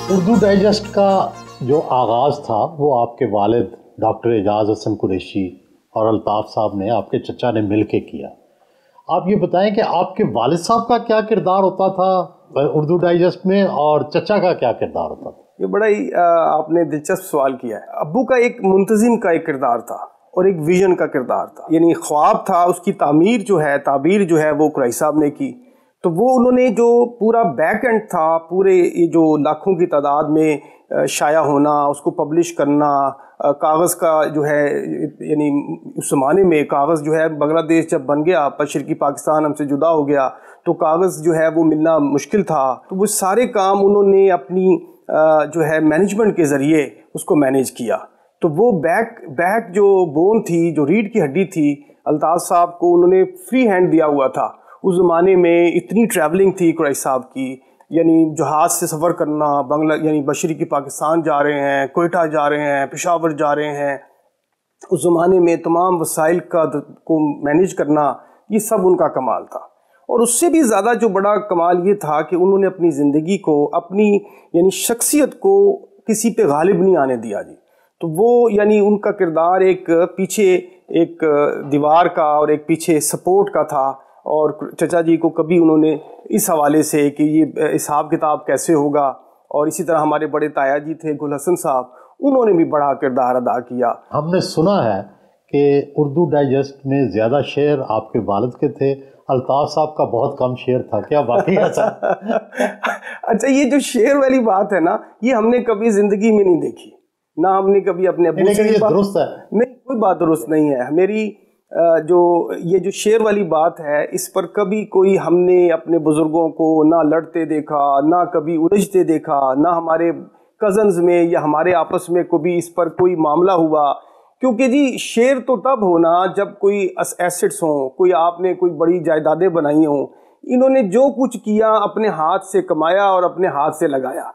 Urdu digest का जो आगाज़ था वो आपके वालिद डॉक्टर एजाज़ हसन कुरैशी और अल्ताफ़ साहब ने, आपके चचा ने मिल के किया। आप ये बताएं कि आपके वालिद साहब का क्या किरदार होता था उर्दू डाइजेस्ट में और चचा का क्या किरदार होता था? ये बड़ा ही आपने दिलचस्प सवाल किया है। अब्बू का एक मुंतजिम का एक किरदार था और एक विजन का किरदार था, यानी ख्वाब था, उसकी ताबीर जो है वो कुरैशी साहब ने की। तो वो उन्होंने जो पूरा बैक एंड था, पूरे ये जो लाखों की तादाद में शाया होना, उसको पब्लिश करना, कागज़ का जो है, यानी उस ज़माने में कागज़ जो है, बांग्लादेश जब बन गया, मशरक़ी पाकिस्तान हमसे जुदा हो गया, तो कागज़ जो है वो मिलना मुश्किल था। तो वो सारे काम उन्होंने अपनी जो है मैनेजमेंट के ज़रिए उसको मैनेज किया। तो वो बैक जो बोन थी, जो रीढ़ की हड्डी थी, अल्ताफ़ साहब को उन्होंने फ्री हैंड दिया हुआ था। उस ज़माने में इतनी ट्रैवलिंग थी कुरैशी साहब की, यानी जहाज़ से सफ़र करना, यानी मशरक़ी पाकिस्तान जा रहे हैं, कोयटा जा रहे हैं, पेशावर जा रहे हैं। उस ज़माने में तमाम वसाइल को मैनेज करना, ये सब उनका कमाल था। और उससे भी ज़्यादा जो बड़ा कमाल ये था कि उन्होंने अपनी ज़िंदगी को, अपनी यानी शख्सियत को किसी पे गालिब नहीं आने दिया जी। तो वो यानी उनका किरदार एक पीछे एक दीवार का और एक पीछे सपोर्ट का था। और चचा जी को कभी उन्होंने इस हवाले से कि ये हिसाब किताब कैसे होगा, और इसी तरह हमारे बड़े ताया जी थे गुल हसन साहब, उन्होंने भी बड़ा किरदार अदा किया। हमने सुना है कि उर्दू डाइजेस्ट में ज़्यादा शेर आपके वालिद के थे, अल्ताफ़ साहब का बहुत कम शेर था, क्या वाकई ऐसा? अच्छा, ये जो शेर वाली बात है ना, ये हमने कभी ज़िंदगी में नहीं देखी, ना हमने कभी अपने अब्बू से। ये दुरुस्त है? नहीं, कोई बात दुरुस्त नहीं है। मेरी ये जो शेर वाली बात है, इस पर कभी कोई हमने अपने बुज़ुर्गों को ना लड़ते देखा, ना कभी उलझते देखा, ना हमारे कज़न्स में या हमारे आपस में कभी इस पर कोई मामला हुआ। क्योंकि जी शेर तो तब होना जब कोई एसेट्स हों, कोई आपने कोई बड़ी जायदादें बनाई हों। इन्होंने जो कुछ किया अपने हाथ से कमाया और अपने हाथ से लगाया।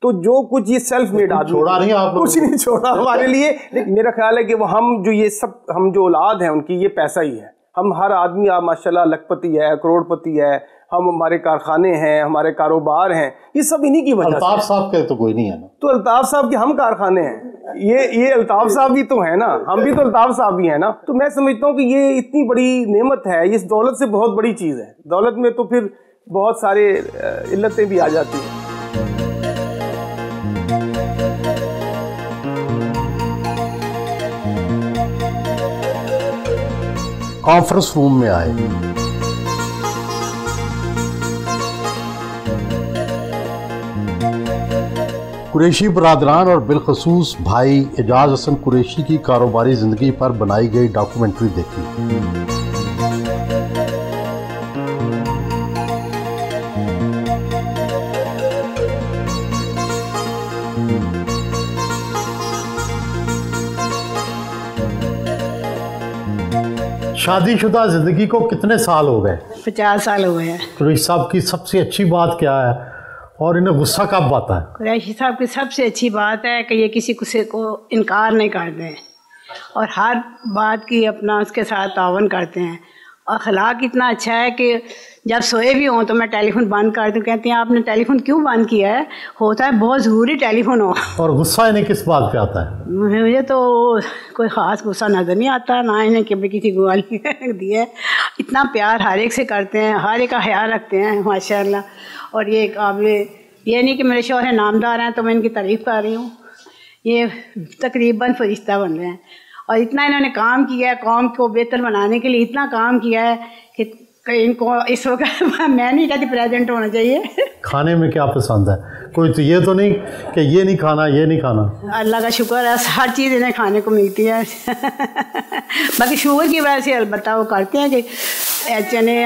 तो जो कुछ ये सेल्फ मेड आदमी, छोड़ा नहीं आप, कुछ नहीं छोड़ा हमारे लिए। लेकिन मेरा ख्याल है कि वो हम जो औलाद हैं उनकी, ये पैसा ही है। हम हर आदमी आप माशाल्लाह लखपति है, करोड़पति है, हमारे कारखाने हैं, हमारे कारोबार हैं, ये सब इन्हीं की वजह से। अल्ताफ़ साहब के तो कोई नहीं है ना? तो अल्ताफ़ साहब के हम कारखाने हैं, ये अल्ताफ़ साहब भी तो है ना, हम भी तो अल्ताफ़ साहब भी है ना। तो मैं समझता हूँ कि ये इतनी बड़ी नेमत है, इस दौलत से बहुत बड़ी चीज़ है। दौलत में तो फिर बहुत सारे इल्लतें भी आ जाती हैं। कॉन्फ्रेंस रूम में आए, कुरैशी बरादरान और बिलखसूस भाई एजाज हसन कुरैशी की कारोबारी ज़िंदगी पर बनाई गई डॉक्यूमेंट्री देखी। शादीशुदा ज़िंदगी को कितने साल हो गए? 50 साल हो गए हैं। कुरैशी साहब की सबसे अच्छी बात क्या है और इन्हें गुस्सा कब आता है? कुरैशी साहब की सबसे अच्छी बात है कि ये किसी को इनकार नहीं करते हैं और हर बात की अपना उसके साथ तावन करते हैं। और अखलाक इतना अच्छा है कि जब सोए भी हों तो मैं टेलीफोन बंद कर दूँ, कहती हैं आपने टेलीफोन क्यों बंद किया है, होता है बहुत ज़रूरी टेलीफोन हो। और गुस्सा इन्हें किस बात पे आता है? मुझे तो कोई ख़ास गुस्सा नज़र नहीं आता, ना इन्हें कभी किसी को गाली दी है। इतना प्यार हर एक से करते हैं, हर एक का ख्याल रखते हैं माशाल्लाह। और ये काबिल, ये नहीं कि मेरे शौहर नामदार हैं तो मैं इनकी तारीफ़ कर रही हूँ, ये तकरीबन फरिश्ता बन रहे हैं। और इतना इन्होंने काम किया है, कौम को बेहतर बनाने के लिए इतना काम किया है कि इनको इस वक्त मैं नहीं कहती प्रेजेंट होना चाहिए। खाने में क्या पसंद है? कोई तो ये तो नहीं कि ये नहीं खाना, ये नहीं खाना? अल्लाह का शुक्र है, हर चीज़ इन्हें खाने को मिलती है। बाकी शुगर की वजह से अलबत्ता वो करते हैं कि चने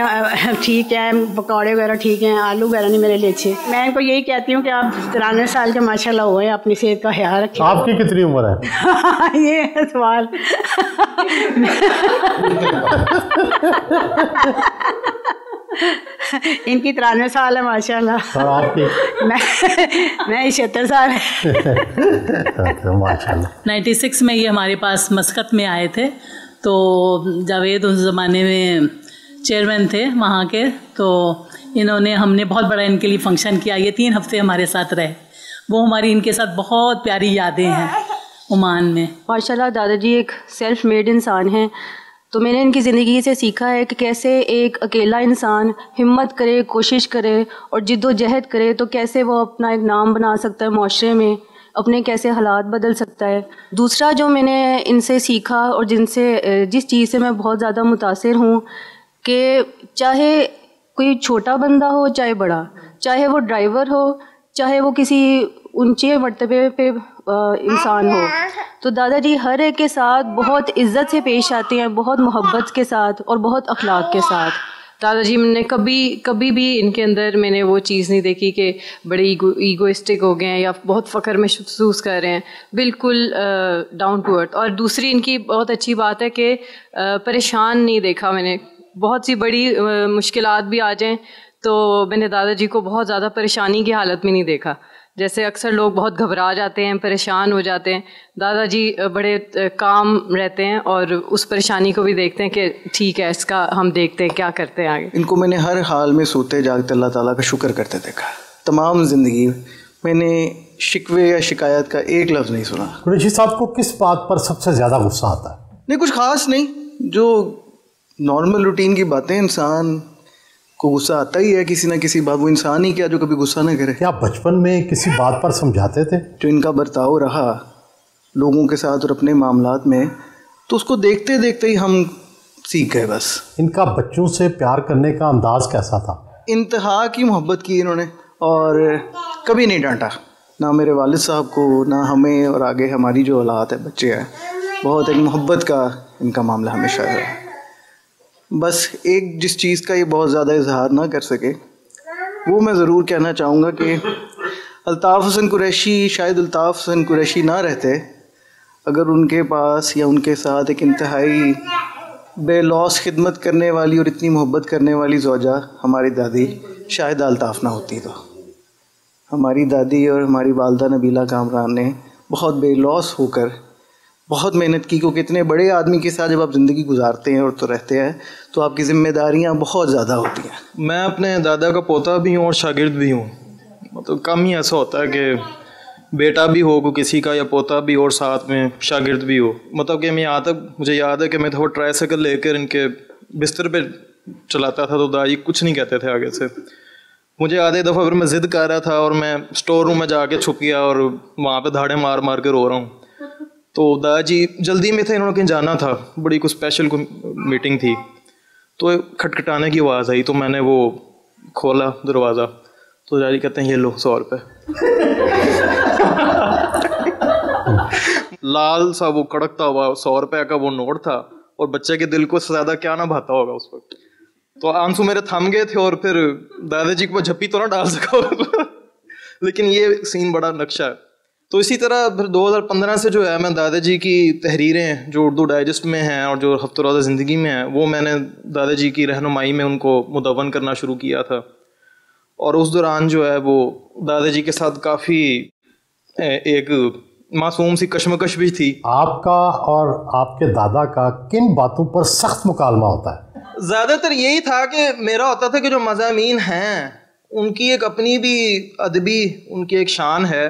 ठीक है, पकौड़े वगैरह ठीक हैं, आलू वगैरह नहीं मेरे लिए अच्छे। मैं इनको यही कहती हूँ कि आप 93 साल के माशाल्लाह हुए, अपनी सेहत का ख्याल रखें। आपकी कितनी उम्र है? ये सवाल इनकी 93 साल है माशाल्लाह। और आपकी? मैं 76 साल है। माशाल्लाह। 96 में ये हमारे पास मस्कत में आए थे, तो जावेद उस ज़माने में चेयरमैन थे वहाँ के। तो हमने बहुत बड़ा इनके लिए फ़ंक्शन किया। ये 3 हफ्ते हमारे साथ रहे, वो हमारी इनके साथ बहुत प्यारी यादें हैं ओमान में। माशाल्लाह दादाजी एक सेल्फ मेड इंसान हैं। तो मैंने इनकी ज़िंदगी से सीखा है कि कैसे एक अकेला इंसान हिम्मत करे, कोशिश करे और जिद्दोजहद करे तो कैसे वो अपना एक नाम बना सकता है माशरे में, अपने कैसे हालात बदल सकता है। दूसरा जो मैंने इनसे सीखा और जिस चीज़ से मैं बहुत ज़्यादा मुतासिर हूँ कि चाहे कोई छोटा बंदा हो चाहे बड़ा, चाहे वो ड्राइवर हो चाहे वो किसी ऊंचे मर्तबे पे इंसान हो, तो दादाजी हर एक के साथ बहुत इज़्ज़त से पेश आते हैं, बहुत मोहब्बत के साथ और बहुत अखलाक के साथ। दादाजी ने कभी भी इनके अंदर मैंने वो चीज़ नहीं देखी कि बड़े ईगोइस्टिक हो गए हैं या बहुत फ़ख्र महसूस कर रहे हैं, बिल्कुल डाउन टू अर्थ। और दूसरी इनकी बहुत अच्छी बात है कि परेशान नहीं देखा मैंने। बहुत सी बड़ी मुश्किलात भी आ जाएं तो मैंने दादाजी को बहुत ज़्यादा परेशानी की हालत में नहीं देखा। जैसे अक्सर लोग बहुत घबरा जाते हैं, परेशान हो जाते हैं, दादाजी बड़े काम रहते हैं और उस परेशानी को भी देखते हैं कि ठीक है, इसका हम देखते हैं क्या करते हैं आगे। इनको मैंने हर हाल में सोते जागते अल्लाह ताला का शुक्र करते देखा। तमाम ज़िंदगी मैंने शिकवे या शिकायत का एक लफ्ज़ नहीं सुना। कुरैशी साहब को किस बात पर सबसे ज़्यादा गुस्सा आता है? नहीं, कुछ ख़ास नहीं, जो नॉर्मल रूटीन की बातें। इंसान को गुस्सा आता ही है किसी ना किसी बात। वो इंसान ही क्या जो कभी गुस्सा ना करे। क्या बचपन में किसी बात पर समझाते थे? जो इनका बर्ताव रहा लोगों के साथ और अपने मामलात में, तो उसको देखते देखते ही हम सीख गए बस। इनका बच्चों से प्यार करने का अंदाज़ कैसा था? इंतहा की मोहब्बत की इन्होंने और कभी नहीं डांटा, ना मेरे वालिद साहब को, ना हमें, और आगे हमारी जो औलाद है, बच्चे हैं, बहुत एक मोहब्बत का इनका मामला हमेशा है। बस एक जिस चीज़ का ये बहुत ज़्यादा इजहार ना कर सके, वो मैं ज़रूर कहना चाहूँगा कि अल्ताफ़ हसन कुरैशी, शायद अल्ताफ़ हसन कुरैशी ना रहते अगर उनके पास या उनके साथ एक इंतहाई बेलौस खिदमत करने वाली और इतनी मोहब्बत करने वाली ज़ौजा हमारी दादी शायद अल्ताफ़ ना होती। तो हमारी दादी और हमारी वालदा नबीला कामरान ने बहुत बेलौस होकर बहुत मेहनत की, क्योंकि इतने बड़े आदमी के साथ जब आप ज़िंदगी गुजारते हैं और तो रहते हैं तो आपकी ज़िम्मेदारियां बहुत ज़्यादा होती हैं। मैं अपने दादा का पोता भी हूँ और शागिर्द भी हूँ। मतलब कम ही ऐसा होता है कि बेटा भी हो किसी का या पोता भी हो और साथ में शागिर्द भी हो। मतलब कि मैं यहाँ तक मुझे याद है कि मैं वो ट्राईसाइकिल लेकर इनके बिस्तर पे चलाता था तो दादी कुछ नहीं कहते थे आगे से। मुझे आधे दफ़ा फिर मैं ज़िद कर रहा था और मैं स्टोर रूम में जाके छुप गया और वहाँ पे धाड़े मार मार के रो रहा हूँ। तो दादाजी जल्दी में थे, इन्होंने कहीं जाना था, बड़ी कुछ स्पेशल मीटिंग थी, तो खटखटाने की आवाज़ आई तो मैंने वो खोला दरवाज़ा, तो दादाजी कहते हैं ये लो 100 रुपये। लाल सा वो कड़कता हुआ 100 रुपये का वो नोट था और बच्चे के दिल को ज़्यादा क्या ना भाता होगा उस वक्त। तो आंसू मेरे थम गए थे और फिर दादाजी को झप्पी तो ना डाल सका लेकिन ये सीन बड़ा नक्शा है। तो इसी तरह फिर 2015 से जो है मैं दादाजी की तहरीरें जो उर्दू डाइजेस्ट में हैं और जो हफ्ते-रोज़ा ज़िंदगी में हैं, वो मैंने दादाजी की रहनुमाई में उनको मुदव्वन करना शुरू किया था। और उस दौरान जो है वो दादाजी के साथ काफ़ी एक मासूम सी कशमकश भी थी। आपका और आपके दादा का किन बातों पर सख्त मुकालमा होता है? ज़्यादातर यही था कि मेरा होता था कि जो मज़ामीन हैं उनकी एक अपनी भी अदबी उनकी एक शान है,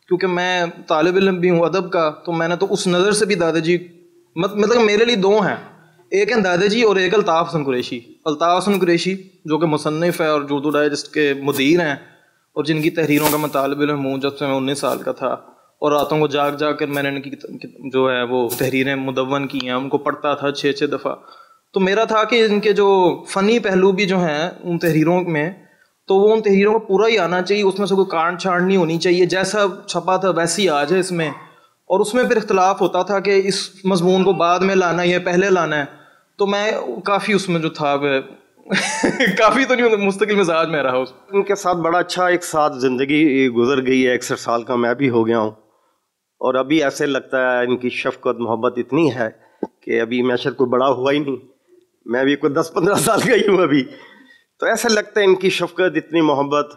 क्योंकि मैं तालिब इल्म भी हूँ अदब का, तो मैंने तो उस नज़र से भी दादाजी मतलब मेरे लिए 2 हैं, एक हैं दादाजी और एक अल्ताफ़ हसन कुरैशी। अल्ताफ़ हसन कुरैशी जो कि मुसन्निफ़ है और उर्दू डाइजेस्ट के मुदीर हैं और जिनकी तहरीरों का मैं तालिब इल्म हूँ जब से मैं 19 साल का था, और रातों को जाग जाग कर मैंने इनकी जो है वो तहरीरें मुदव्वन की हैं, उनको पढ़ता था 6-6 दफ़ा। तो मेरा था कि इनके जो फ़नी पहलू भी जो हैं उन तहरीरों में, तो वो उन तहरीरों को पूरा ही आना चाहिए, उसमें से कोई काट छाट नहीं होनी चाहिए, जैसा छपा था वैसे ही आ जाए इसमें। और उसमें फिर इख्तलाफ होता था कि इस मजमून को बाद में लाना है या पहले लाना है, तो मैं काफ़ी उसमें जो था काफ़ी तो नहीं मुस्तकिल मिजाज में रहा। उनके साथ बड़ा अच्छा एक साथ ज़िंदगी गुजर गई है, 61 साल का मैं भी हो गया हूँ, और अभी ऐसे लगता है इनकी शफ़क़त मोहब्बत इतनी है कि अभी मैं शायद कोई बड़ा हुआ ही नहीं, मैं भी कोई 10-15 साल का ही हूँ अभी, तो ऐसा लगता है इनकी शफ़क़त इतनी मोहब्बत।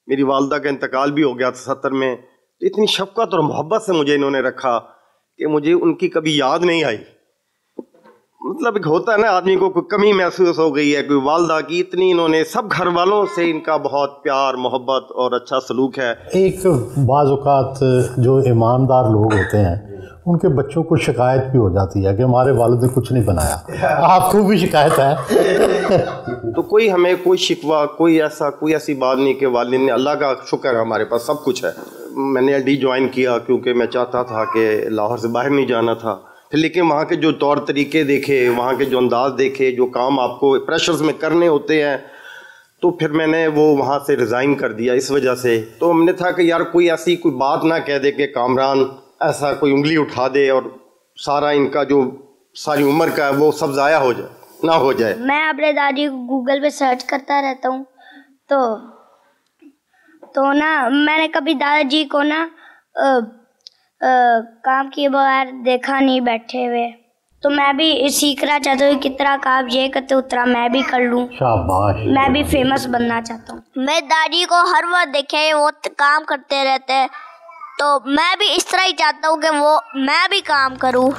मेरी वालदा का इंतकाल भी हो गया था 70 में, तो इतनी शफ़क़त और मोहब्बत से मुझे इन्होंने रखा कि मुझे उनकी कभी याद नहीं आई। मतलब एक होता है ना आदमी को कोई कमी महसूस हो गई है, कोई वालदा की इतनी इन्होंने सब घर वालों से इनका बहुत प्यार मोहब्बत और अच्छा सलूक है। एक बाज़ औक़ात जो ईमानदार लोग होते हैं उनके बच्चों को शिकायत भी हो जाती है कि हमारे वालिद ने कुछ नहीं बनाया, आपको भी शिकायत है? तो कोई हमें कोई शिकवा कोई ऐसी बात नहीं कि वालिद ने, अल्लाह का शुक्र है हमारे पास सब कुछ है। मैंने LD ज्वाइन किया क्योंकि मैं चाहता था कि लाहौर से बाहर नहीं जाना था, फिर लेकिन वहाँ के जो तौर तरीके देखे, वहाँ के जो अंदाज देखे, जो काम आपको प्रेशर्स में करने होते हैं, तो फिर मैंने वो वहाँ से रिज़ाइन कर दिया इस वजह से। तो हमने था कि यार कोई ऐसी कोई बात ना कह दे कि कामरान ऐसा कोई उंगली उठा दे और सारा इनका जो सारी उम्र का है वो सब ज़ाया हो जाए, ना हो जाए। मैं अपने दादी को गूगल पे सर्च करता रहता हूँ, तो ना मैंने कभी दादाजी को ना काम किए बगैर देखा नहीं बैठे हुए, तो मैं भी सीखना चाहता हूँ कितना काम ये करते उतना मैं भी कर लूँ, शाबाश। मैं भी फेमस बनना चाहता हूँ। मैं दादी को हर वक्त देखे वो काम करते रहते हैं, तो मैं भी इस तरह ही चाहता हूँ कि वो मैं भी काम करूँ।